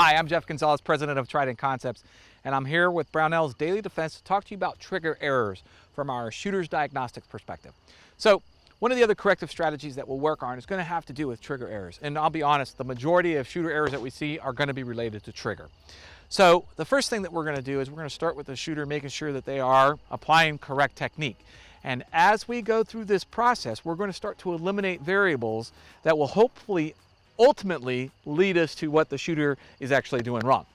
Hi, I'm Jeff Gonzalez, president of Trident Concepts, and I'm here with Brownell's Daily Defense to talk to you about trigger errors from our shooter's diagnostics perspective. So, one of the other corrective strategies that we'll work on is going to have to do with trigger errors. And I'll be honest, the majority of shooter errors that we see are going to be related to trigger. So, the first thing that we're going to do is we're going to start with the shooter making sure that they are applying correct technique. And as we go through this process, we're going to start to eliminate variables that will hopefully ultimately lead us to what the shooter is actually doing wrong.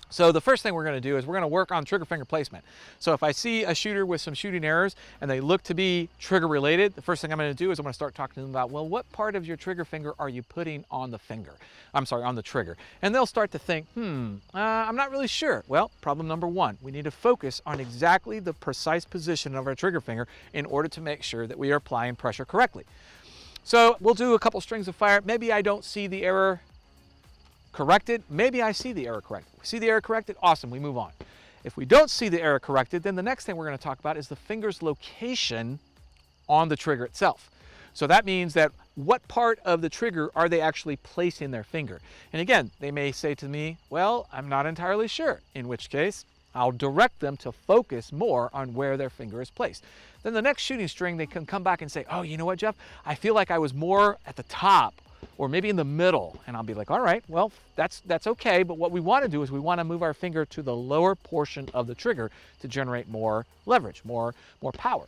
So the first thing we're going to do is we're going to work on trigger finger placement. So if I see a shooter with some shooting errors and they look to be trigger related, the first thing I'm going to do is I'm going to start talking to them about, well, what part of your trigger finger are you putting on the finger? I'm sorry, on the trigger. And they'll start to think, I'm not really sure. Well, problem number one, we need to focus on exactly the precise position of our trigger finger in order to make sure that we are applying pressure correctly. So we'll do a couple strings of fire. Maybe I don't see the error corrected. Maybe I see the error corrected. We see the error corrected, awesome, we move on. If we don't see the error corrected, then the next thing we're going to talk about is the finger's location on the trigger itself. So that means that what part of the trigger are they actually placing their finger? And again, they may say to me, well, I'm not entirely sure, in which case I'll direct them to focus more on where their finger is placed. Then the next shooting string, they can come back and say, oh, you know what, Jeff? I feel like I was more at the top or maybe in the middle. And I'll be like, all right, well, that's okay. But what we want to do is we want to move our finger to the lower portion of the trigger to generate more leverage, more power.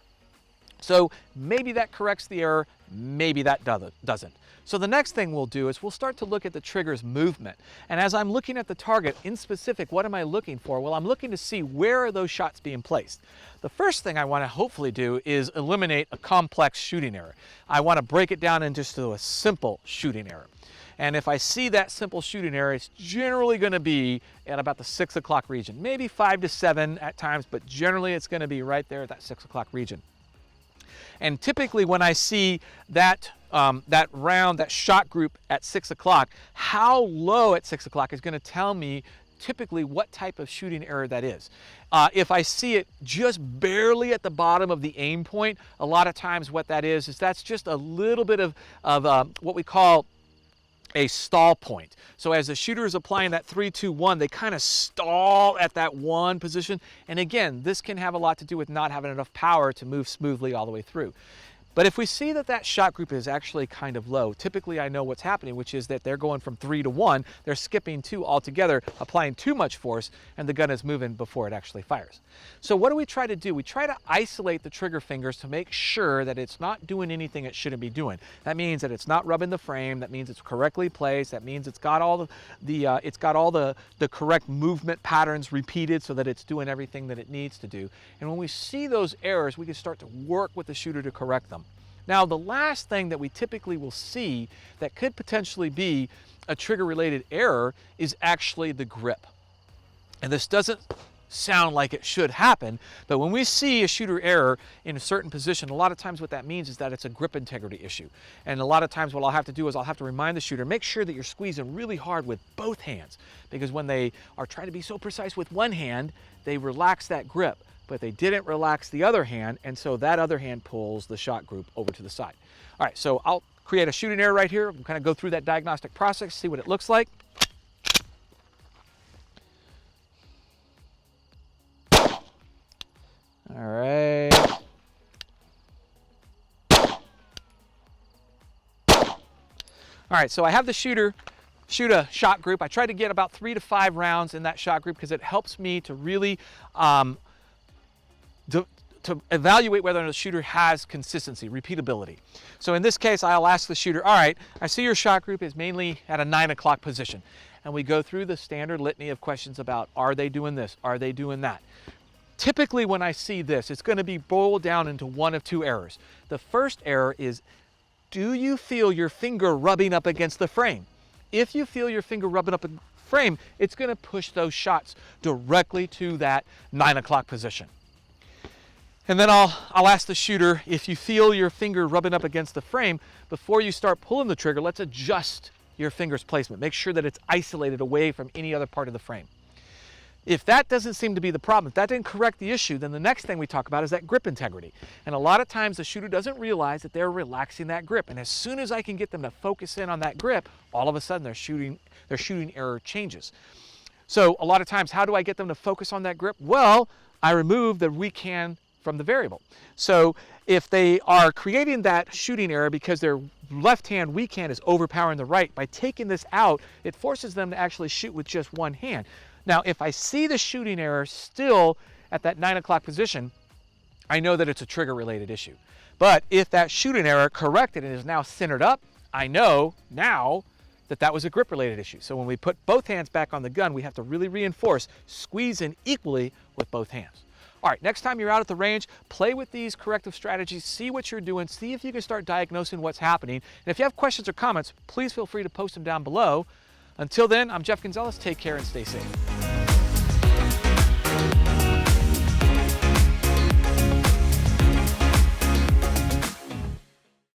So maybe that corrects the error, maybe that doesn't. So the next thing we'll do is we'll start to look at the trigger's movement. And as I'm looking at the target, in specific, what am I looking for? Well, I'm looking to see where are those shots being placed. The first thing I want to hopefully do is eliminate a complex shooting error. I want to break it down into just a simple shooting error. And if I see that simple shooting error, it's generally going to be at about the 6 o'clock region, maybe 5 to 7 at times, but generally it's going to be right there at that 6 o'clock region. And typically when I see that that shot group at 6 o'clock, how low at 6 o'clock is going to tell me typically what type of shooting error that is. If I see it just barely at the bottom of the aim point, a lot of times what that is that's just a little bit of what we call a stall point. So as the shooter is applying that 3-2-1, they kind of stall at that one position. And again, this can have a lot to do with not having enough power to move smoothly all the way through. But if we see that that shot group is actually kind of low, typically I know what's happening, which is that they're going from 3 to 1, they're skipping 2 altogether, applying too much force, and the gun is moving before it actually fires. So what do we try to do? We try to isolate the trigger fingers to make sure that it's not doing anything it shouldn't be doing. That means that it's not rubbing the frame, that means it's correctly placed, that means it's got all the correct movement patterns repeated so that it's doing everything that it needs to do. And when we see those errors, we can start to work with the shooter to correct them. Now, the last thing that we typically will see that could potentially be a trigger-related error is actually the grip. And this doesn't sound like it should happen, but when we see a shooter error in a certain position, a lot of times what that means is that it's a grip integrity issue. And a lot of times what I'll have to do is I'll have to remind the shooter, make sure that you're squeezing really hard with both hands, because when they are trying to be so precise with one hand, they relax that grip. But they didn't relax the other hand, and so that other hand pulls the shot group over to the side. All right, so I'll create a shooting error right here. We'll kind of go through that diagnostic process, see what it looks like. All right. All right, so I have the shooter shoot a shot group. I try to get about 3 to 5 rounds in that shot group because it helps me to really to evaluate whether the shooter has consistency, repeatability. So in this case, I'll ask the shooter, all right, I see your shot group is mainly at a 9 o'clock position. And we go through the standard litany of questions about, are they doing this? Are they doing that? Typically when I see this, it's going to be boiled down into one of 2 errors. The first error is, do you feel your finger rubbing up against the frame? If you feel your finger rubbing up against the frame, it's going to push those shots directly to that 9 o'clock position. And then I'll ask the shooter, if you feel your finger rubbing up against the frame, before you start pulling the trigger, let's adjust your finger's placement. Make sure that it's isolated away from any other part of the frame. If that doesn't seem to be the problem, if that didn't correct the issue, then the next thing we talk about is that grip integrity. And a lot of times the shooter doesn't realize that they're relaxing that grip. And as soon as I can get them to focus in on that grip, all of a sudden their shooting error changes. So a lot of times, how do I get them to focus on that grip? Well, I remove the weak hand from the variable. So if they are creating that shooting error because their left hand, weak hand is overpowering the right, by taking this out, it forces them to actually shoot with just one hand. Now, if I see the shooting error still at that 9 o'clock position, I know that it's a trigger-related issue. But if that shooting error corrected and is now centered up, I know now that that was a grip-related issue. So when we put both hands back on the gun, we have to really reinforce, squeeze in equally with both hands. All right, next time you're out at the range, play with these corrective strategies, see what you're doing, see if you can start diagnosing what's happening. And if you have questions or comments, please feel free to post them down below. Until then, I'm Jeff Gonzalez. Take care and stay safe.